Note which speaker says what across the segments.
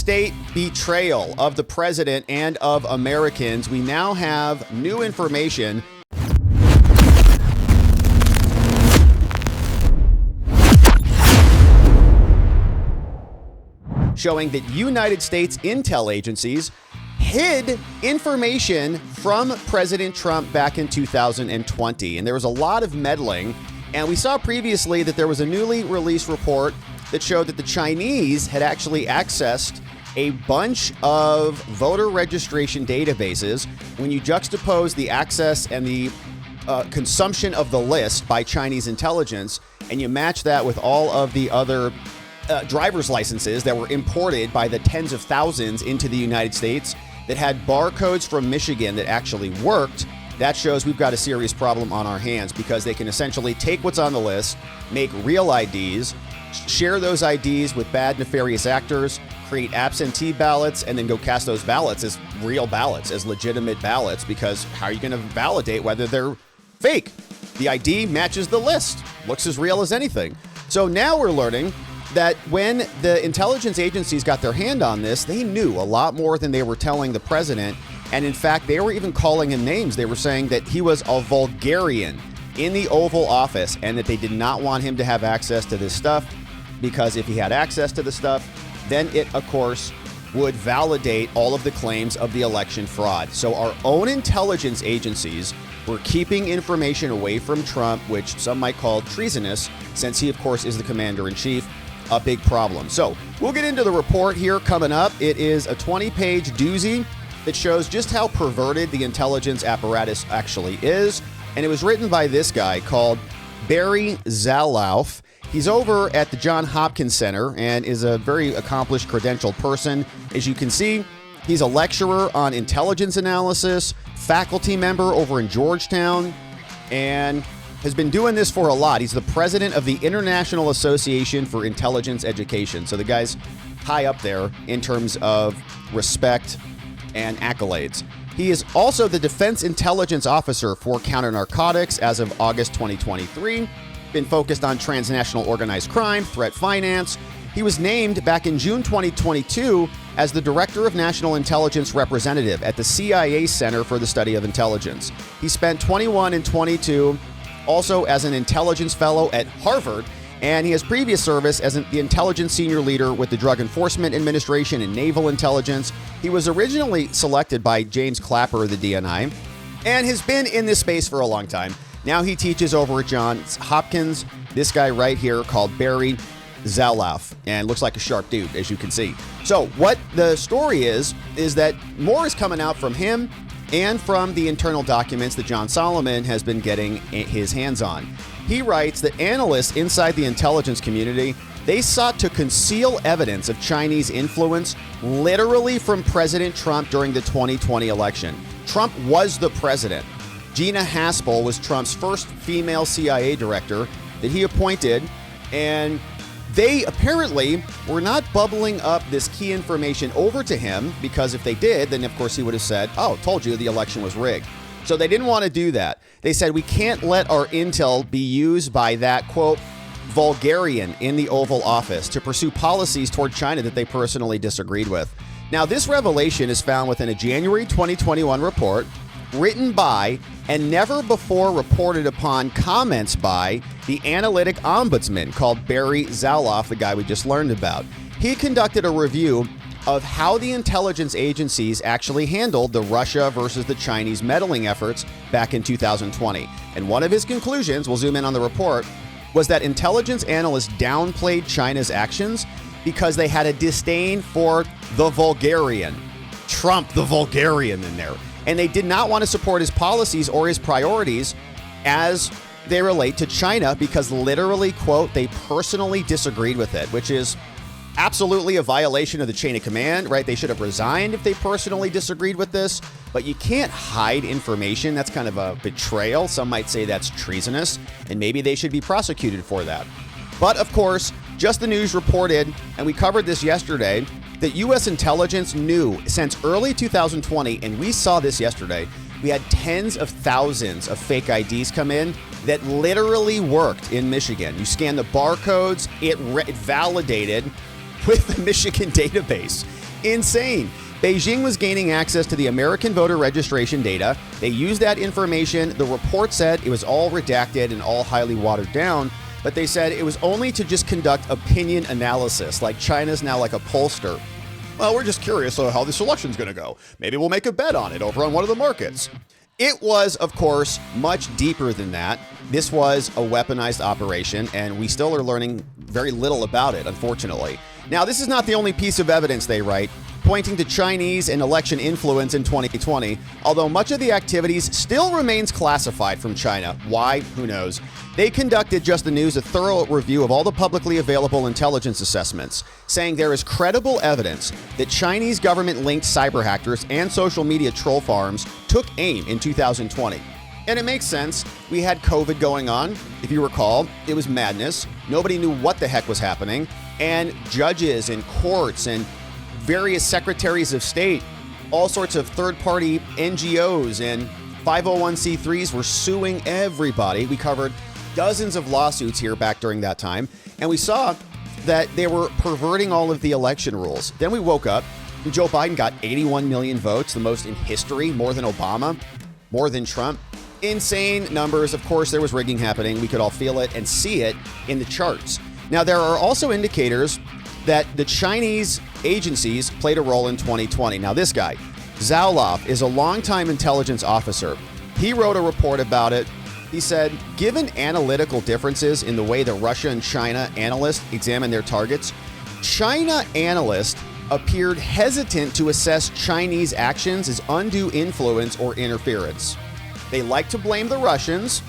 Speaker 1: state betrayal of the president and of Americans. We now have new information showing that United States intel agencies hid information from President Trump back in 2020. And there was a lot of meddling. And we saw previously that there was a newly released report that showed that the Chinese had actually accessed a bunch of voter registration databases. When you juxtapose the access and the consumption of the list by Chinese intelligence, and you match that with all of the other driver's licenses that were imported by the tens of thousands into the United States that had barcodes from Michigan that actually worked, that shows we've got a serious problem on our hands, because they can essentially take what's on the list, make real IDs, share those IDs with bad, nefarious actors, create absentee ballots, and then go cast those ballots as real ballots, as legitimate ballots, because how are you going to validate whether they're fake? The ID matches the list, looks as real as anything. So now we're learning that when the intelligence agencies got their hand on this, they knew a lot more than they were telling the president. And in fact, they were even calling him names. They were saying that he was a vulgarian in the Oval Office and that they did not want him to have access to this stuff, because if he had access to the stuff, then it, of course, would validate all of the claims of the election fraud. So our own intelligence agencies were keeping information away from Trump, which some might call treasonous, since he, of course, is the commander-in-chief. A big problem. So we'll get into the report here coming up. It is a 20-page doozy that shows just how perverted the intelligence apparatus actually is. And it was written by this guy called Barry Zalauf. He's over at the Johns Hopkins Center and is a very accomplished, credentialed person. As you can see, he's a lecturer on intelligence analysis, faculty member over in Georgetown, and has been doing this for a lot. He's the president of the International Association for Intelligence Education. So the guy's high up there in terms of respect and accolades. He is also the Defense Intelligence Officer for Counter-Narcotics as of August 2023. Been focused on transnational organized crime, threat finance. He was named back in June 2022 as the Director of National Intelligence Representative at the CIA Center for the Study of Intelligence. He spent 21 and 22 also as an intelligence fellow at Harvard, and he has previous service as the intelligence senior leader with the Drug Enforcement Administration and Naval Intelligence. He was originally selected by James Clapper of the DNI and has been in this space for a long time. Now he teaches over at Johns Hopkins. This guy right here called Barry Zalauf, and looks like a sharp dude, as you can see. So what the story is that more is coming out from him and from the internal documents that John Solomon has been getting his hands on. He writes that analysts inside the intelligence community, they sought to conceal evidence of Chinese influence literally from President Trump during the 2020 election. Trump was the president. Gina Haspel was Trump's first female CIA director that he appointed, and they apparently were not bubbling up this key information over to him, because if they did, then of course he would have said, oh, told you the election was rigged. So they didn't want to do that. They said, we can't let our intel be used by that, quote, vulgarian in the Oval Office to pursue policies toward China that they personally disagreed with. Now, this revelation is found within a January 2021 report written by and never before reported upon comments by the analytic ombudsman called Barry Zalauf, the guy we just learned about. He conducted a review of how the intelligence agencies actually handled the Russia versus the Chinese meddling efforts back in 2020. And one of his conclusions, we'll zoom in on the report, was that intelligence analysts downplayed China's actions because they had a disdain for the vulgarian, Trump the vulgarian in there. And they did not want to support his policies or his priorities as they relate to China because literally, quote, they personally disagreed with it, which is absolutely a violation of the chain of command, right? They should have resigned if they personally disagreed with this, but you can't hide information. That's kind of a betrayal. Some might say that's treasonous, and maybe they should be prosecuted for that. But of course, Just the News reported, and we covered this yesterday, that U.S. intelligence knew since early 2020, and we saw this yesterday, we had tens of thousands of fake IDs come in that literally worked in Michigan. You scan the barcodes, it validated with the Michigan database. Insane. Beijing was gaining access to the American voter registration data. They used that information. The report said it was all redacted and all highly watered down, but they said it was only to just conduct opinion analysis, like China's now like a pollster. Well, we're just curious how this election's going to go. Maybe we'll make a bet on it over on one of the markets. It was, of course, much deeper than that. This was a weaponized operation, and we still are learning very little about it, unfortunately. Now, this is not the only piece of evidence they write, pointing to Chinese and election influence in 2020, although much of the activities still remains classified from China. Why? Who knows? They conducted Just the News a thorough review of all the publicly available intelligence assessments, saying there is credible evidence that Chinese government-linked cyber hackers and social media troll farms took aim in 2020. And it makes sense. We had COVID going on. If you recall, it was madness. Nobody knew what the heck was happening. And judges and courts and various secretaries of state, all sorts of third-party NGOs and 501c3s were suing everybody. We covered dozens of lawsuits here back during that time, and we saw that they were perverting all of the election rules. Then we woke up, and Joe Biden got 81 million votes, the most in history, more than Obama, more than Trump. Insane numbers. Of course, there was rigging happening. We could all feel it and see it in the charts. Now, there are also indicators that the Chinese agencies played a role in 2020. Now, this guy, Zhaoloff, is a longtime intelligence officer. He wrote a report about it. He said, given analytical differences in the way that Russia and China analysts examine their targets, China analysts appeared hesitant to assess Chinese actions as undue influence or interference. They like to blame the Russians.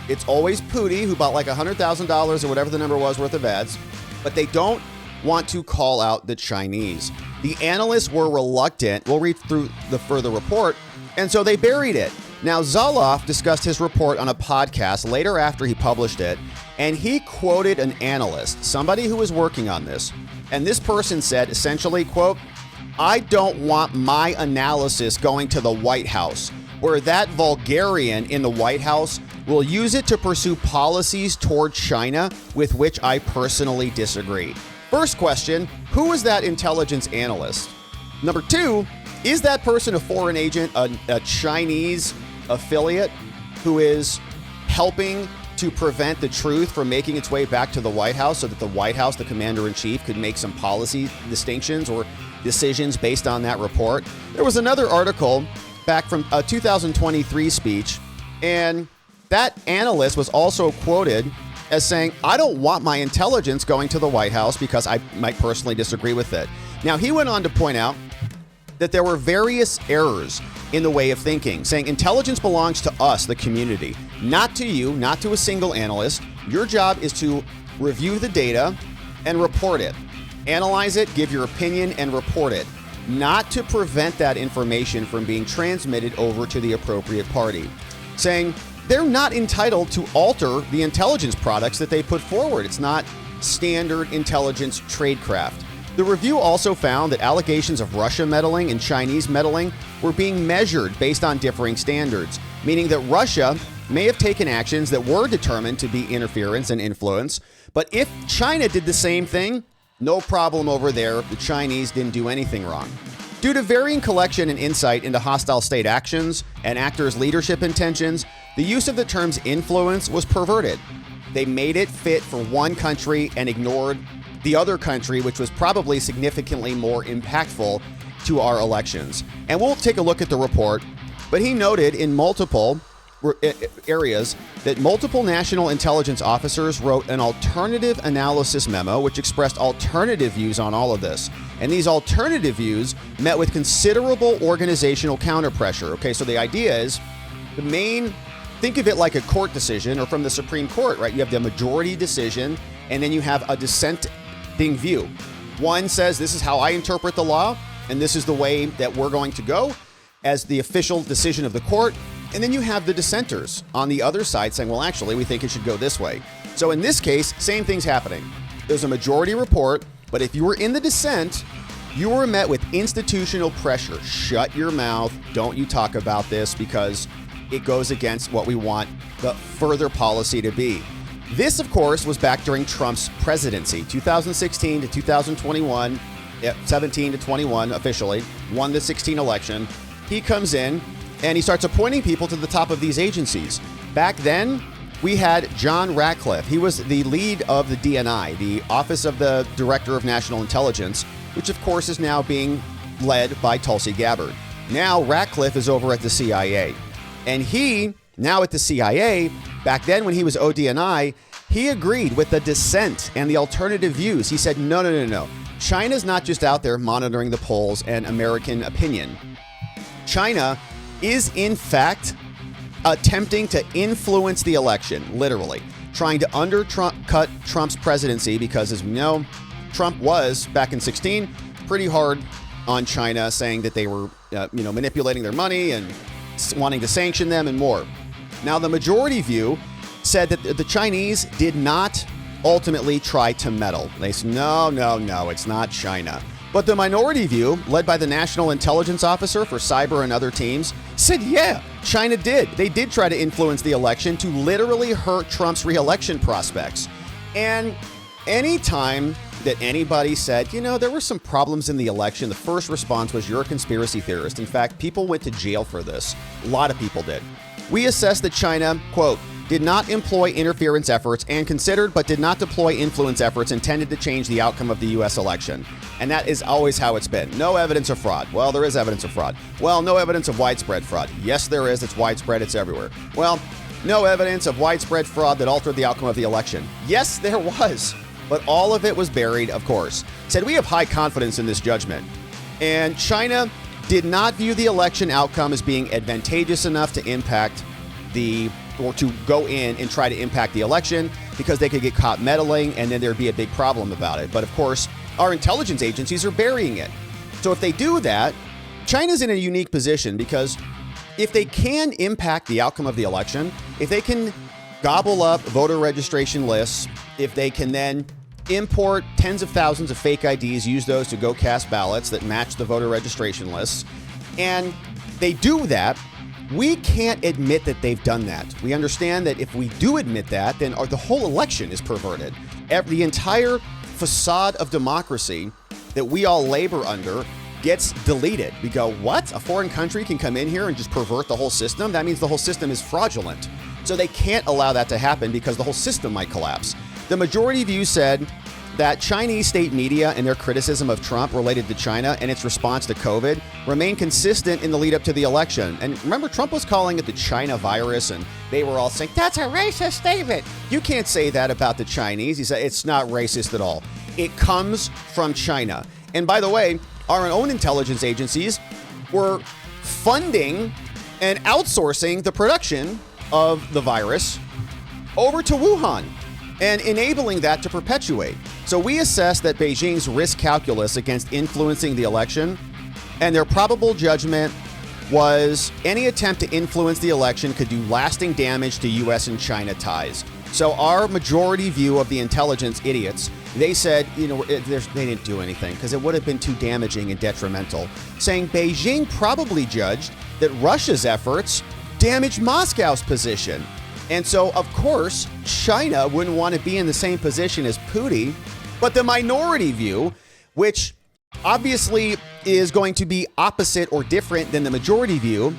Speaker 1: It's always Putin, who bought like $100,000 or whatever the number was worth of ads, but they don't want to call out the Chinese. The analysts were reluctant. We'll read through the further report, and so they buried it. Now, Zhaoloff discussed his report on a podcast later after he published it, and he quoted an analyst, somebody who was working on this. And this person said, essentially, quote, "I don't want my analysis going to the White House, where that vulgarian in the White House will use it to pursue policies toward China with which I personally disagree." First question, who is that intelligence analyst? Number two, is that person a foreign agent, a Chinese affiliate who is helping to prevent the truth from making its way back to the White House so that the White House, the commander-in-chief, could make some policy distinctions or decisions based on that report? There was another article back from a 2023 speech, and that analyst was also quoted as saying, "I don't want my intelligence going to the White House because I might personally disagree with it." Now, he went on to point out that there were various errors in the way of thinking, saying intelligence belongs to us, the community, not to you, not to a single analyst. Your job is to review the data and report it. Analyze it, give your opinion, and report it, not to prevent that information from being transmitted over to the appropriate party. Saying they're not entitled to alter the intelligence products that they put forward. It's not standard intelligence tradecraft. The review also found that allegations of Russia meddling and Chinese meddling were being measured based on differing standards, meaning that Russia may have taken actions that were determined to be interference and influence, but if China did the same thing, no problem over there. The Chinese didn't do anything wrong. Due to varying collection and insight into hostile state actions and actors' leadership intentions, the use of the terms influence was perverted. They made it fit for one country and ignored the other country, which was probably significantly more impactful to our elections. And we'll take a look at the report, but he noted in multiple areas that multiple national intelligence officers wrote an alternative analysis memo which expressed alternative views on all of this. And these alternative views met with considerable organizational counterpressure. Okay, so the idea is think of it like a court decision or from the Supreme Court, right? You have the majority decision and then you have a dissenting view. One says, this is how I interpret the law and this is the way that we're going to go as the official decision of the court. And then you have the dissenters on the other side saying, well, actually, we think it should go this way. So in this case, same thing's happening. There's a majority report, but if you were in the dissent, you were met with institutional pressure. Shut your mouth. Don't you talk about this because it goes against what we want the further policy to be. This, of course, was back during Trump's presidency, 2016 to 2021. 17 to 21 officially, won the 16 election. He comes in and he starts appointing people to the top of these agencies. Back then, we had John Ratcliffe. He was the lead of the DNI, the Office of the Director of National Intelligence, which of course is now being led by Tulsi Gabbard. Now Ratcliffe is over at the CIA. And he, now at the CIA, back then when he was ODNI, he agreed with the dissent and the alternative views. He said, no. China's not just out there monitoring the polls and American opinion. China is, in fact, attempting to influence the election, literally, trying to undercut Trump's presidency because, as we know, Trump was, back in 16, pretty hard on China, saying that they were, manipulating their money and wanting to sanction them and more. Now, the majority view said that the Chinese did not ultimately try to meddle. They said, no, it's not China. But the minority view, led by the National Intelligence Officer for Cyber and other teams, said, yeah, China did. They did try to influence the election to literally hurt Trump's re-election prospects. And anytime that anybody said, there were some problems in the election, the first response was, you're a conspiracy theorist. In fact, people went to jail for this. A lot of people did. We assessed that China, quote, did not employ interference efforts and considered but did not deploy influence efforts intended to change the outcome of the U.S. election. And that is always how it's been. No evidence of fraud. Well, there is evidence of fraud. Well, no evidence of widespread fraud. Yes, there is. It's widespread. It's everywhere. Well, no evidence of widespread fraud that altered the outcome of the election. Yes, there was. But all of it was buried, of course. Said, we have high confidence in this judgment. And China did not view the election outcome as being advantageous enough to impact or to go in and try to impact the election because they could get caught meddling and then there'd be a big problem about it. But of course, our intelligence agencies are burying it. So if they do that, China's in a unique position because if they can impact the outcome of the election, if they can gobble up voter registration lists, if they can then import tens of thousands of fake IDs, use those to go cast ballots that match the voter registration lists, and they do that, we can't admit that they've done that. We understand that if we do admit that, then the whole election is perverted. The entire facade of democracy that we all labor under gets deleted. We go, what? A foreign country can come in here and just pervert the whole system? That means the whole system is fraudulent. So they can't allow that to happen because the whole system might collapse. The majority view said that Chinese state media and their criticism of Trump related to China and its response to COVID remain consistent in the lead up to the election. And remember, Trump was calling it the China virus, and they were all saying, that's a racist statement. You can't say that about the Chinese. He said, it's not racist at all. It comes from China. And by the way, our own intelligence agencies were funding and outsourcing the production of the virus over to Wuhan and enabling that to perpetuate. So we assessed that Beijing's risk calculus against influencing the election and their probable judgment was any attempt to influence the election could do lasting damage to U.S. and China ties. So our majority view of the intelligence idiots, they said, they didn't do anything because it would have been too damaging and detrimental, saying Beijing probably judged that Russia's efforts damaged Moscow's position. And so, of course, China wouldn't want to be in the same position as Putin. But the minority view, which obviously is going to be opposite or different than the majority view,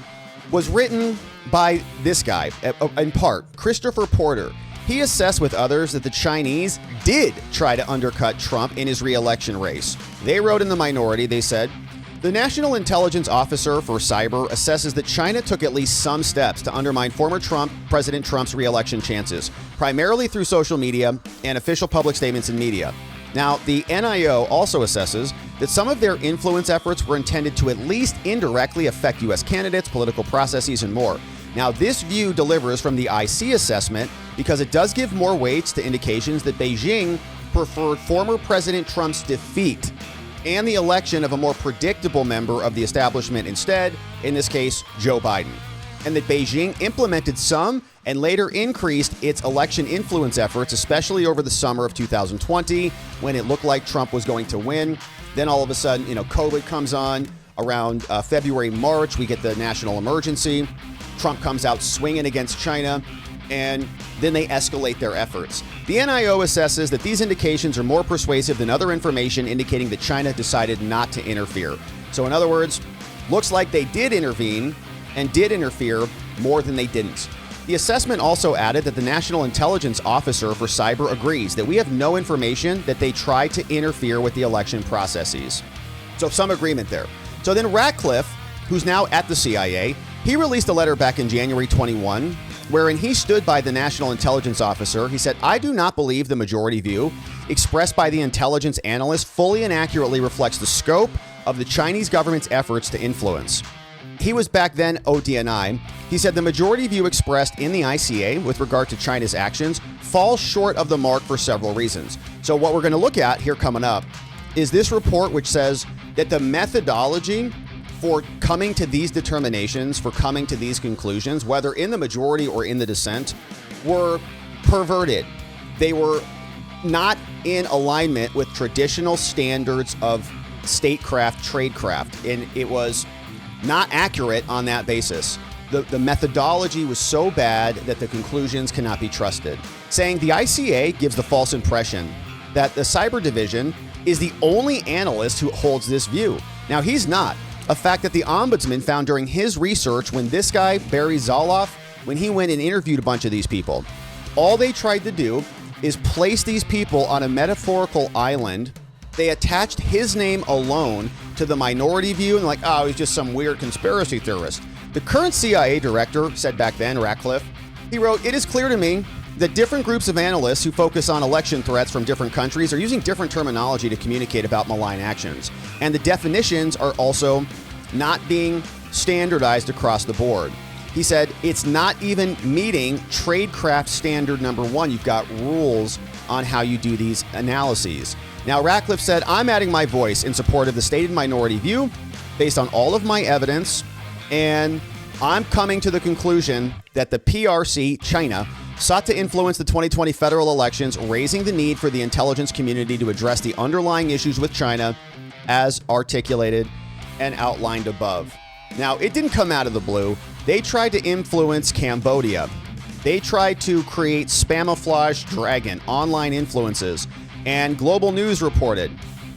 Speaker 1: was written by this guy, in part, Christopher Porter. He assessed with others that the Chinese did try to undercut Trump in his re-election race. They wrote in the minority, they said, the National Intelligence Officer for Cyber assesses that China took at least some steps to undermine former President Trump's re-election chances, primarily through social media and official public statements in media. Now, the NIO also assesses that some of their influence efforts were intended to at least indirectly affect U.S. candidates, political processes, and more. Now, this view delivers from the IC assessment because it does give more weights to indications that Beijing preferred former President Trump's defeat and the election of a more predictable member of the establishment instead, in this case, Joe Biden. And that Beijing implemented some and later increased its election influence efforts, especially over the summer of 2020, when it looked like Trump was going to win. Then all of a sudden, COVID comes on. Around February, March, we get the national emergency. Trump comes out swinging against China. and then they escalate their efforts. The NIO assesses that these indications are more persuasive than other information indicating that China decided not to interfere. So in other words, looks like they did intervene and did interfere more than they didn't. The assessment also added that the National Intelligence Officer for Cyber agrees that we have no information that they tried to interfere with the election processes. So some agreement there. So then Ratcliffe, who's now at the CIA, he released a letter back in January 21, wherein he stood by the National Intelligence Officer. He said, "I do not believe the majority view expressed by the intelligence analyst fully and accurately reflects the scope of the Chinese government's efforts to influence." He was back then ODNI. He said the majority view expressed in the ICA with regard to China's actions falls short of the mark for several reasons. So what we're going to look at here coming up is this report, which says that the methodology for coming to these determinations, for coming to these conclusions, whether in the majority or in the dissent, were perverted. They were not in alignment with traditional standards of statecraft, tradecraft, and it was not accurate on that basis. The methodology was so bad that the conclusions cannot be trusted, saying the ICA gives the false impression that the Cyber Division is the only analyst who holds this view. Now, he's not. A fact that the Ombudsman found during his research when this guy, Barry Zoloff, when he went and interviewed a bunch of these people, all they tried to do is place these people on a metaphorical island. They attached his name alone to the minority view and like, oh, he's just some weird conspiracy theorist. The current CIA director said back then, Ratcliffe, he wrote, "It is clear to me that different groups of analysts who focus on election threats from different countries are using different terminology to communicate about malign actions. And the definitions are also not being standardized across the board." He said, it's not even meeting tradecraft standard number 1. You've got rules on how you do these analyses. Now, Ratcliffe said, "I'm adding my voice in support of the stated minority view based on all of my evidence, and I'm coming to the conclusion that the PRC, China, sought to influence the 2020 federal elections, raising the need for the intelligence community to address the underlying issues with China as articulated and outlined above." Now, it didn't come out of the blue. They tried to influence Cambodia. They tried to create Spamouflage Dragon, online influences. And Global News reported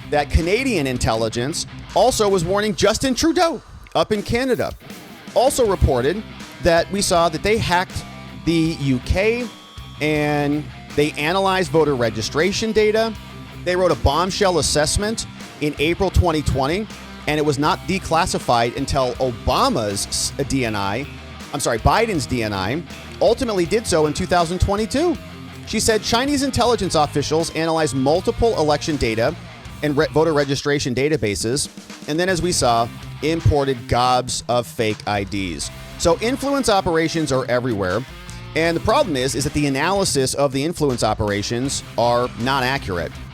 Speaker 1: that Canadian intelligence also was warning Justin Trudeau up in Canada. Also reported that we saw that they hacked the UK and they analyzed voter registration data. They wrote a bombshell assessment in April 2020, and it was not declassified until Biden's DNI ultimately did so in 2022. She said Chinese intelligence officials analyzed multiple election data and voter registration databases, and then, as we saw, imported gobs of fake IDs. So influence operations are everywhere, and the problem is that the analysis of the influence operations are not accurate.